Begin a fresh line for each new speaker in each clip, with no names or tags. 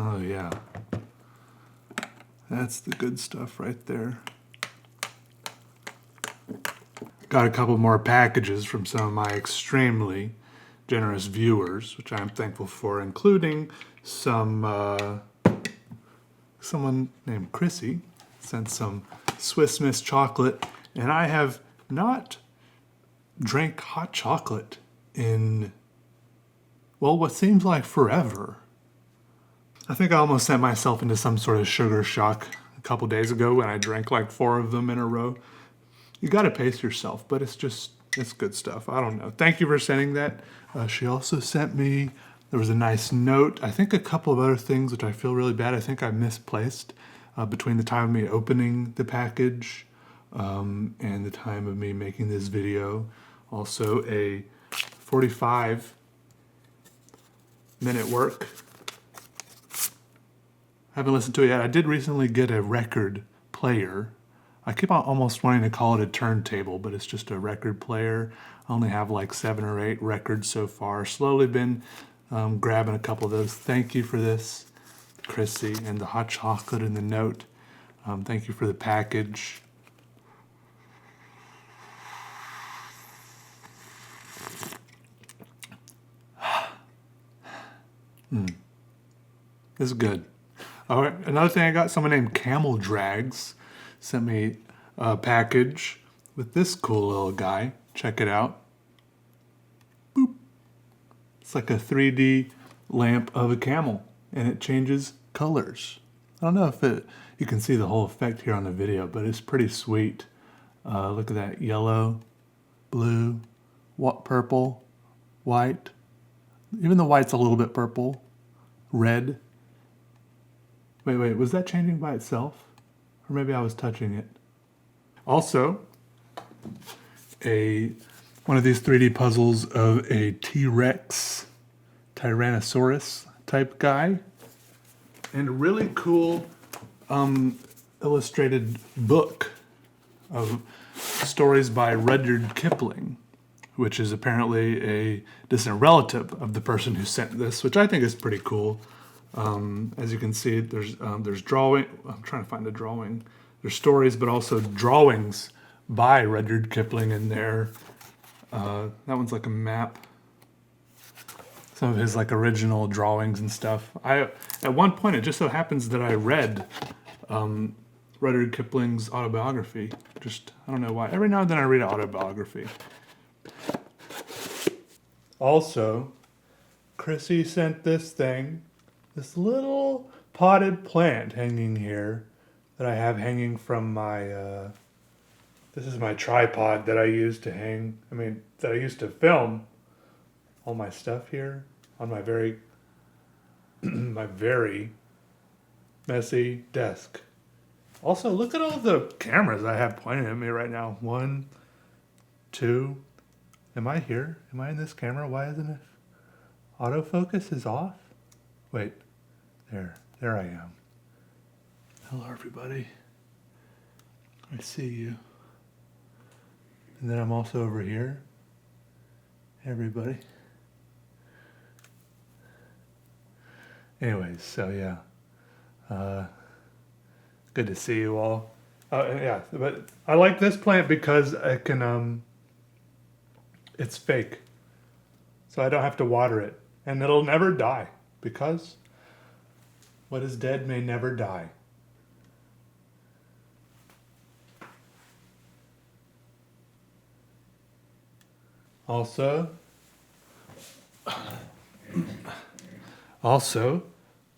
Oh yeah. That's the good stuff right there. Got a couple more packages from some of my extremely generous viewers, which I'm thankful for, including someone named Chrissy sent some Swiss Miss chocolate, and I have not drank hot chocolate in, well, what seems like forever. I think I almost sent myself into some sort of sugar shock a couple days ago when I drank like 4 of them in a row. You gotta pace yourself, but it's good stuff. I don't know. Thank you for sending that. She also sent me, there was a nice note, I think a couple of other things which I feel really bad. I think I misplaced between the time of me opening the package and the time of me making this video. Also a 45-minute work. I haven't listened to it yet. I did recently get a record player. I keep on almost wanting to call it a turntable, but it's just a record player. I only have like 7 or 8 records so far. Slowly been grabbing a couple of those. Thank you for this, Chrissy, and the hot chocolate and the note. Thank you for the package. This is good. All right, another thing I got, someone named Camel Drags sent me a package with this cool little guy. Check it out. Boop. It's like a 3D lamp of a camel, and it changes colors. I don't know if you can see the whole effect here on the video, but it's pretty sweet. Look at that, yellow, blue, purple, white. Even the white's a little bit purple, red. Wait, was that changing by itself? Or maybe I was touching it. Also, one of these 3D puzzles of a T-Rex, Tyrannosaurus type guy. And a really cool illustrated book of stories by Rudyard Kipling, which is apparently a distant relative of the person who sent this, which I think is pretty cool. As you can see, there's drawing. I'm trying to find the drawing. There's stories, but also drawings by Rudyard Kipling in there. That one's like a map. Some of his like original drawings and stuff. At one point, it just so happens that I read Rudyard Kipling's autobiography. I don't know why. Every now and then I read an autobiography. Also, Chrissy sent this thing. This little potted plant hanging here that I have hanging from my, this is my tripod that I use to that I used to film all my stuff here on my very, my very messy desk. Also, look at all the cameras I have pointing at me right now. 1, 2, am I here? Am I in this camera? Why isn't it? Autofocus is off? Wait, there I am. Hello, everybody. I see you. And then I'm also over here. Everybody. Anyways, so yeah. Good to see you all. Yeah, but I like this plant because I can, it's fake. So I don't have to water it. And it'll never die. Because what is dead may never die. Also,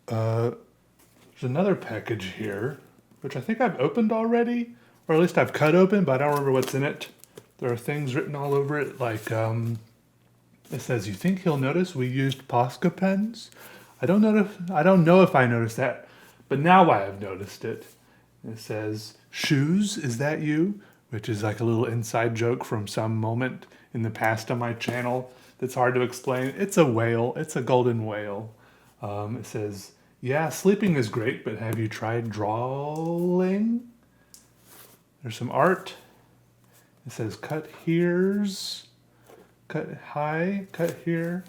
there's another package here, which I think I've opened already, or at least I've cut open, but I don't remember what's in it. There are things written all over it, like, it says, "You think he'll notice we used Posca pens?" I don't know if I noticed that, but now I have noticed it. It says, "Shoes, is that you?" Which is like a little inside joke from some moment in the past on my channel that's hard to explain. It's a whale. It's a golden whale. It says, "Yeah, sleeping is great, but have you tried drawing?" There's some art. It says, "Cut here's, cut high, cut here."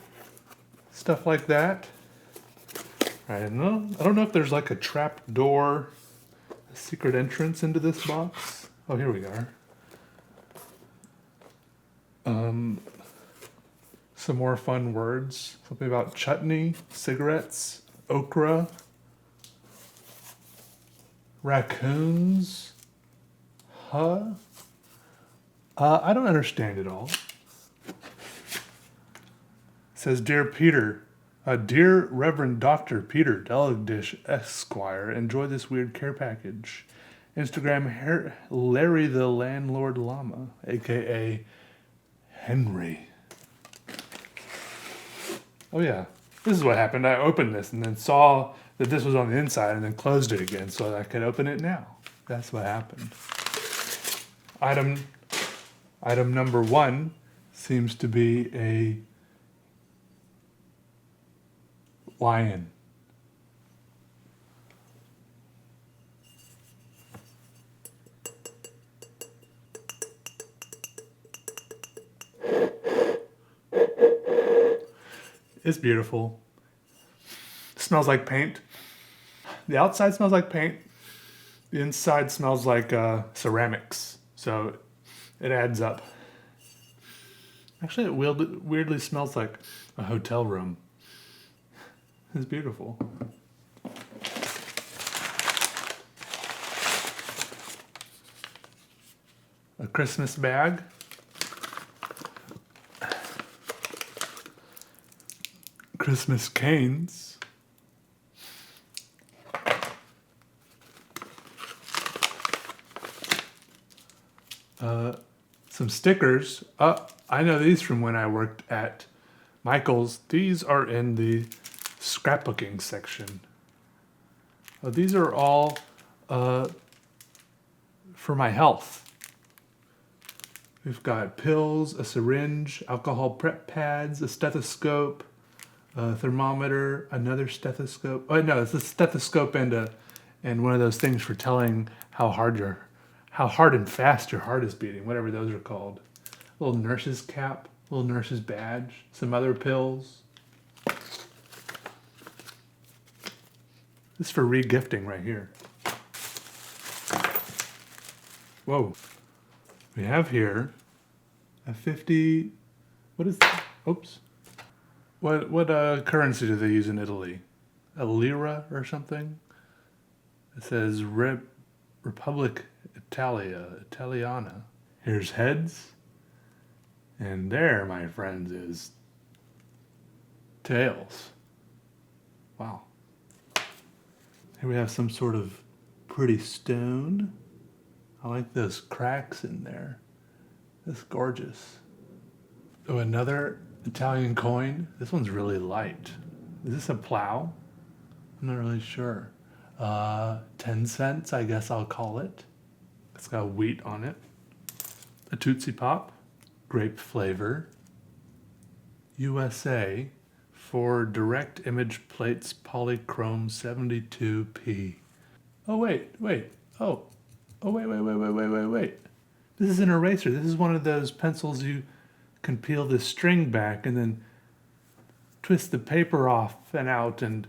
Stuff like that. I don't know if there's like a trap door, a secret entrance into this box. Oh, here we are. Some more fun words. Something about chutney, cigarettes, okra, raccoons. Huh? I don't understand it all. It says, Dear Peter, Dear Reverend Dr. Peter Delagdish Esquire, enjoy this weird care package. Instagram Larry the Landlord Llama, aka Henry. Oh yeah, this is what happened. I opened this and then saw that this was on the inside and then closed it again so that I could open it now. That's what happened. Item number 1 seems to be a lion. It's beautiful. It smells like paint. The outside smells like paint. The inside smells like ceramics. So it adds up. Actually, it weirdly smells like a hotel room. It's beautiful. A Christmas bag. Christmas canes. Some stickers. I know these from when I worked at Michael's. These are in the scrapbooking section. These are all for my health. We've got pills, a syringe, alcohol prep pads, a stethoscope, a thermometer, another stethoscope. Oh no, it's a stethoscope and one of those things for telling how hard and fast your heart is beating, whatever those are called. A little nurse's cap, a little nurse's badge, some other pills. This is for re-gifting right here. Whoa. We have here a 50, what is that? Oops. What currency do they use in Italy? A lira or something? It says Republic Italiana. Here's heads. And there, my friends, is tails. Wow. Here we have some sort of pretty stone. I like those cracks in there. That's gorgeous. Oh, another Italian coin. This one's really light. Is this a plow? I'm not really sure. 10 cents, I guess I'll call it. It's got wheat on it. A Tootsie Pop, grape flavor. USA for direct image plates polychrome 72p. Oh, wait. Oh, wait. This is an eraser. This is one of those pencils you can peel the string back and then twist the paper off and out, and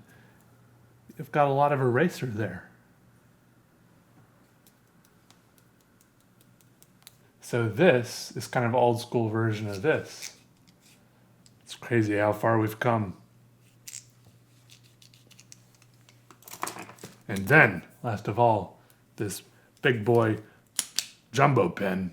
you've got a lot of eraser there. So this is kind of old school version of this. It's crazy how far we've come. And then, last of all, this big boy jumbo pen.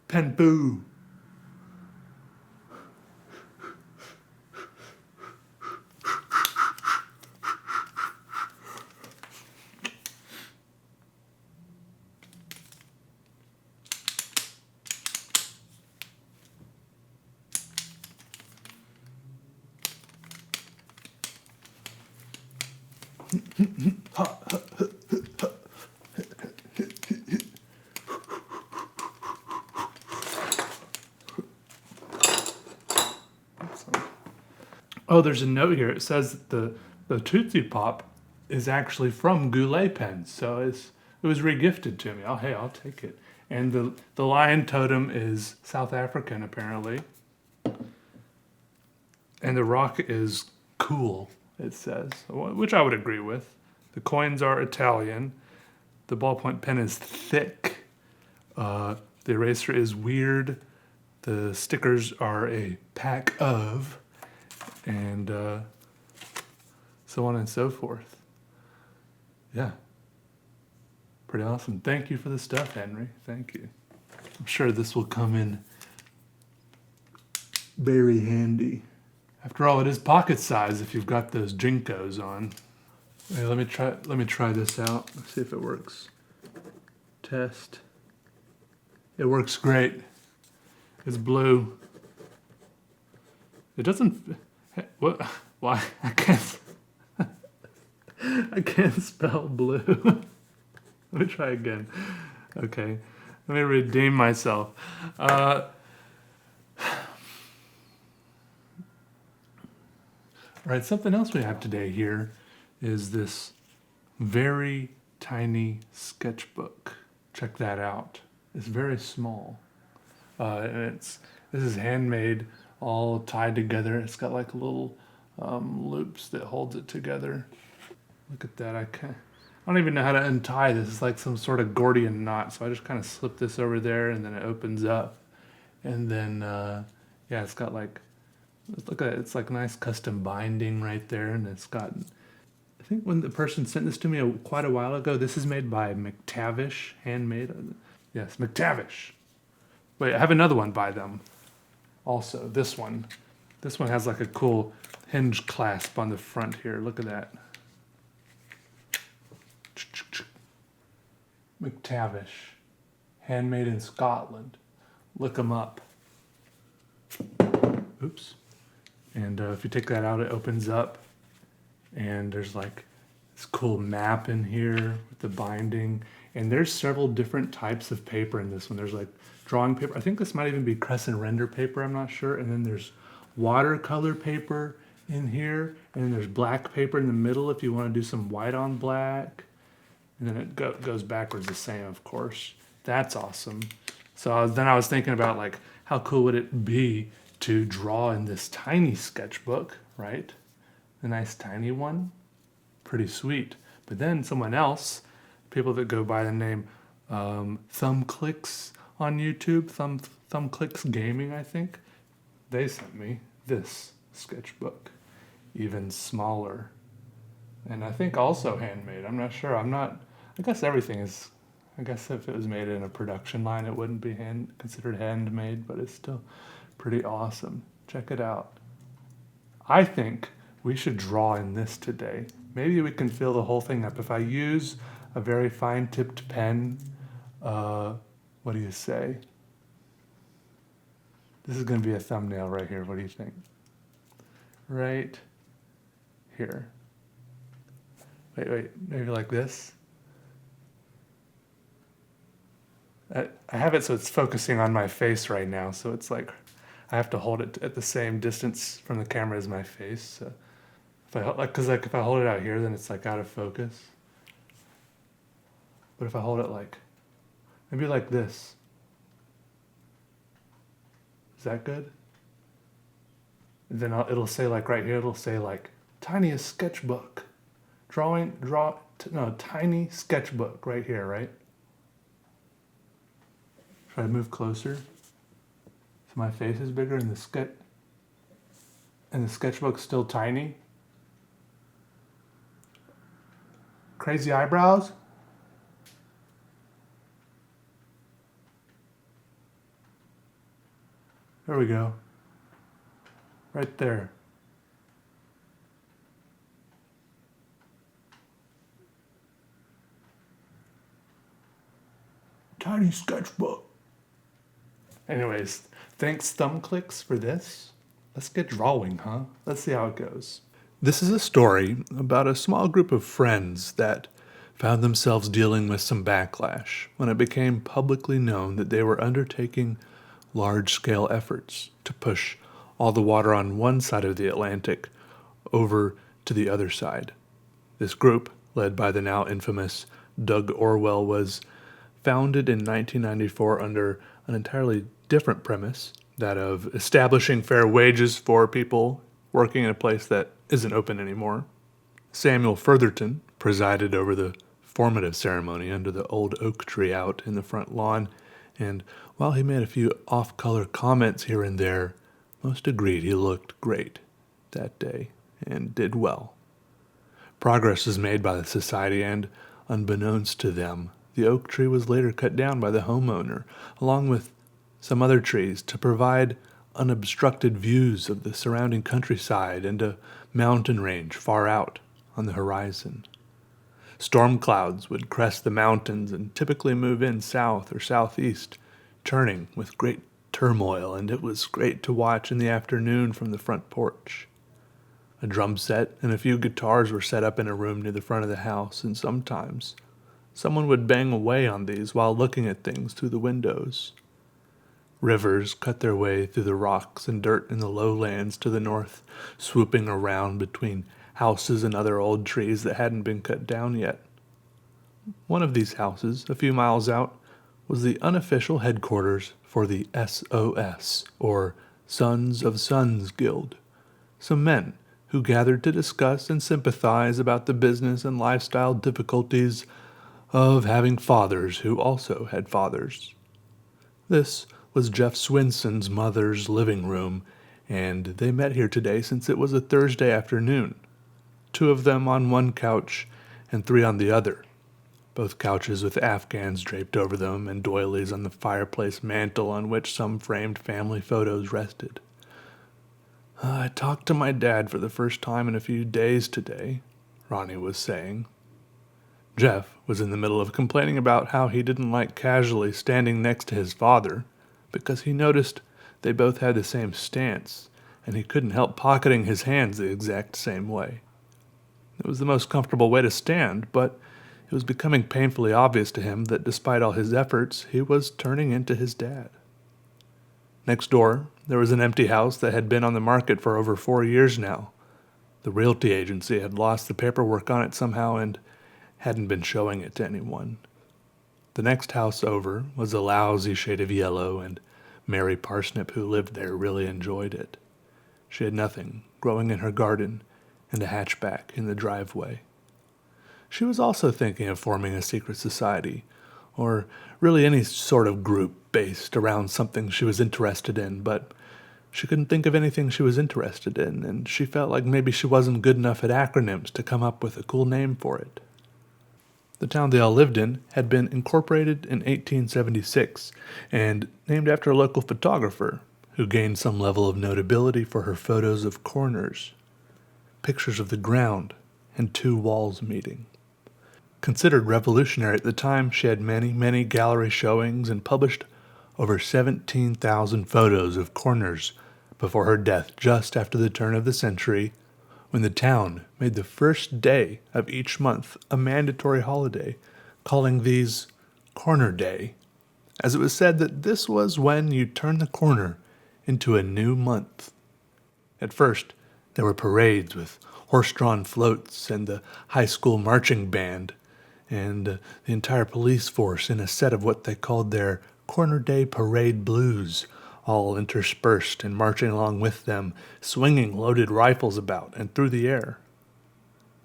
Pen boo. Oh, there's a note here. It says that the Tootsie Pop is actually from Goulet pens, so it was regifted to me. Oh, hey, I'll take it. And the lion totem is South African, apparently. And the rock is cool, it says, which I would agree with. The coins are Italian. The ballpoint pen is thick. The eraser is weird. The stickers are a pack of, and so on and so forth. Yeah. Pretty awesome. Thank you for the stuff, Henry. Thank you. I'm sure this will come in very handy. After all, it is pocket size if you've got those Jinkos on. Hey, let me try this out. Let's see if it works. Test. It works great. It's blue. It doesn't. What? Why? I can't. I can't spell blue. Let me try again. Okay. Let me redeem myself. All right, something else we have today here is this very tiny sketchbook. Check that out. It's very small. And this is handmade, all tied together. It's got like little loops that holds it together. Look at that. I don't even know how to untie this. It's like some sort of Gordian knot. So I just kind of slip this over there, and then it opens up. And then, yeah, it's got like, look at it. It's like nice custom binding right there. And it's got, I think when the person sent this to me quite a while ago, this is made by McTavish, handmade. Yes, McTavish. Wait, I have another one by them. Also, this one. This one has like a cool hinge clasp on the front here. Look at that. McTavish. Handmade in Scotland. Look them up. Oops. And if you take that out, it opens up. And there's like this cool map in here with the binding. And there's several different types of paper in this one. There's like drawing paper. I think this might even be crescent render paper. I'm not sure. And then there's watercolor paper in here. And then there's black paper in the middle if you want to do some white on black. And then it goes backwards the same, of course. That's awesome. So then I was thinking about like, how cool would it be to draw in this tiny sketchbook, right? A nice tiny one. Pretty sweet. But then someone else, people that go by the name Thumb Clicks on YouTube, Thumb Clicks Gaming, I think, they sent me this sketchbook, even smaller. And I think also handmade. I'm not sure. I guess everything is, I guess if it was made in a production line, it wouldn't be considered handmade, but it's still pretty awesome. Check it out. I think we should draw in this today. Maybe we can fill the whole thing up. If I use a very fine-tipped pen, what do you say? This is going to be a thumbnail right here. What do you think? Right here. Wait, maybe like this? I have it so it's focusing on my face right now, so it's like I have to hold it at the same distance from the camera as my face. So if I hold it out here, then it's like out of focus. But if I hold it like maybe like this, is that good? And then it'll say like right here, it'll say like tiniest sketchbook, tiny sketchbook right here, right? Should I move closer? So my face is bigger and the sketchbook's still tiny. Crazy eyebrows? There we go. Right there. Tiny sketchbook. Anyways, thanks Thumb Clicks for this. Let's get drawing, huh? Let's see how it goes. This is a story about a small group of friends that found themselves dealing with some backlash when it became publicly known that they were undertaking large-scale efforts to push all the water on one side of the Atlantic over to the other side. This group, led by the now infamous Doug Orwell, was founded in 1994 under an entirely different premise, that of establishing fair wages for people working in a place that isn't open anymore. Samuel Furtherton presided over the formative ceremony under the old oak tree out in the front lawn, and while he made a few off-color comments here and there, most agreed he looked great that day and did well. Progress was made by the society, and unbeknownst to them, the oak tree was later cut down by the homeowner, along with some other trees, to provide unobstructed views of the surrounding countryside and a mountain range far out on the horizon. Storm clouds would crest the mountains and typically move in south or southeast, turning with great turmoil, and it was great to watch in the afternoon from the front porch. A drum set and a few guitars were set up in a room near the front of the house, and sometimes someone would bang away on these while looking at things through the windows. Rivers cut their way through the rocks and dirt in the lowlands to the north, swooping around between houses and other old trees that hadn't been cut down yet. One of these houses, a few miles out, was the unofficial headquarters for the SOS, or Sons of Sons Guild, some men who gathered to discuss and sympathize about the business and lifestyle difficulties of having fathers who also had fathers. This was Jeff Swinson's mother's living room, and they met here today since it was a Thursday afternoon, 2 of them on one couch and 3 on the other, both couches with afghans draped over them and doilies on the fireplace mantel on which some framed family photos rested. "I talked to my dad for the first time in a few days today," Ronnie was saying. Jeff was in the middle of complaining about how he didn't like casually standing next to his father, because he noticed they both had the same stance, and he couldn't help pocketing his hands the exact same way. It was the most comfortable way to stand, but it was becoming painfully obvious to him that despite all his efforts, he was turning into his dad. Next door, there was an empty house that had been on the market for over 4 years now. The realty agency had lost the paperwork on it somehow and hadn't been showing it to anyone. The next house over was a lousy shade of yellow, and Mary Parsnip, who lived there, really enjoyed it. She had nothing growing in her garden and a hatchback in the driveway. She was also thinking of forming a secret society, or really any sort of group based around something she was interested in, but she couldn't think of anything she was interested in, and she felt like maybe she wasn't good enough at acronyms to come up with a cool name for it. The town they all lived in had been incorporated in 1876 and named after a local photographer who gained some level of notability for her photos of corners, pictures of the ground, and 2 walls meeting. Considered revolutionary at the time, she had many, many gallery showings and published over 17,000 photos of corners before her death just after the turn of the century, when the town made the first day of each month a mandatory holiday, calling these Corner Day, as it was said that this was when you turn the corner into a new month. At first, there were parades with horse-drawn floats and the high school marching band, and the entire police force in a set of what they called their Corner Day Parade Blues, all interspersed and marching along with them, swinging loaded rifles about and through the air.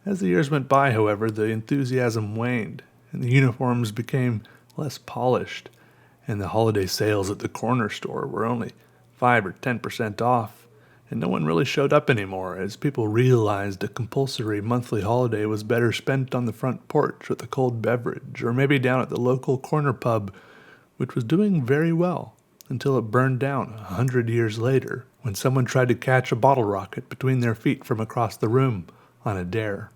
As the years went by, however, the enthusiasm waned, and the uniforms became less polished, and the holiday sales at the corner store were only 5 or 10% off, and no one really showed up anymore, as people realized a compulsory monthly holiday was better spent on the front porch with a cold beverage, or maybe down at the local corner pub, which was doing very well until it burned down 100 years later when someone tried to catch a bottle rocket between their feet from across the room on a dare.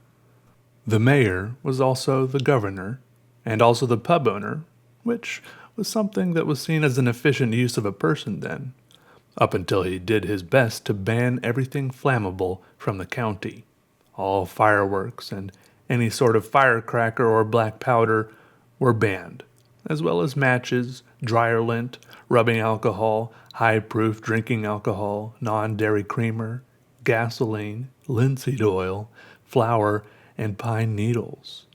The mayor was also the governor, and also the pub owner, which was something that was seen as an efficient use of a person then, up until he did his best to ban everything flammable from the county. All fireworks and any sort of firecracker or black powder were banned, as well as matches, dryer lint, rubbing alcohol, high-proof drinking alcohol, non-dairy creamer, gasoline, linseed oil, flour, and pine needles.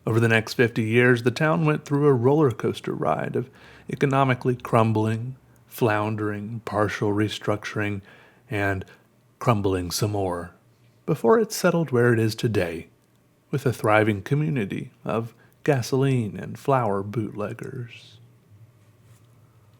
Over the next 50 years, the town went through a roller coaster ride of economically crumbling, floundering, partial restructuring, and crumbling some more, before it settled where it is today, with a thriving community of gasoline and flour bootleggers.